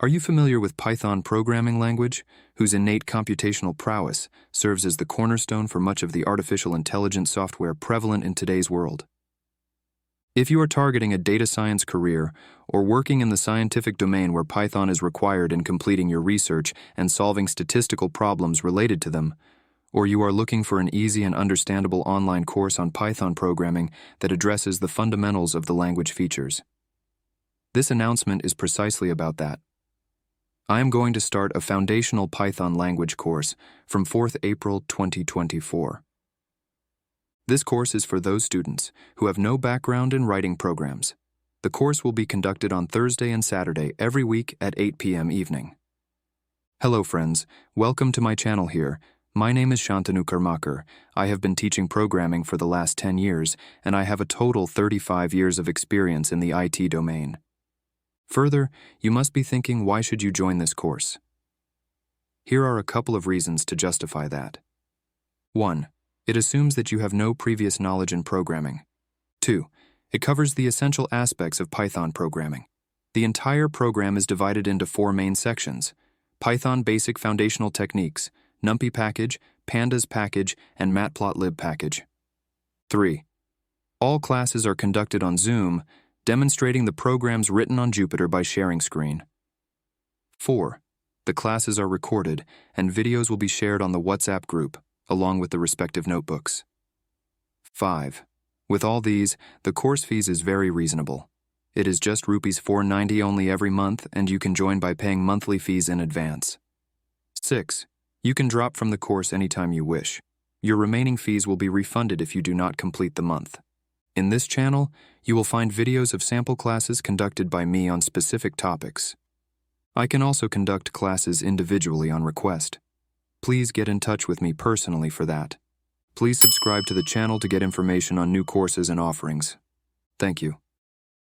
Are you familiar with Python programming language, whose innate computational prowess serves as the cornerstone for much of the artificial intelligence software prevalent in today's world? If you are targeting a data science career or working in the scientific domain where Python is required in completing your research and solving statistical problems related to them, or you are looking for an easy and understandable online course on Python programming that addresses the fundamentals of the language features, this announcement is precisely about that. I am going to start a foundational Python language course from 4th April 2024. This course is for those students who have no background in writing programs. The course will be conducted on Thursday and Saturday every week at 8 p.m. evening. Hello friends, welcome to my channel here. My name is Shantanu Karmakar. I have been teaching programming for the last 10 years, and I have a total 35 years of experience in the IT domain. Further, you must be thinking, why should you join this course? Here are a couple of reasons to justify that. 1. It assumes that you have no previous knowledge in programming. 2. It covers the essential aspects of Python programming. The entire program is divided into 4 main sections: Python Basic Foundational Techniques, NumPy package, Pandas package, and Matplotlib package. 3. All classes are conducted on Zoom, demonstrating the programs written on Jupyter by sharing screen. 4. The classes are recorded, and videos will be shared on the WhatsApp group, along with the respective notebooks. 5. With all these, the course fees is very reasonable. It is just Rs 490 only every month, and you can join by paying monthly fees in advance. 6. You can drop from the course anytime you wish. Your remaining fees will be refunded if you do not complete the month. In this channel, you will find videos of sample classes conducted by me on specific topics. I can also conduct classes individually on request. Please get in touch with me personally for that. Please subscribe to the channel to get information on new courses and offerings. Thank you.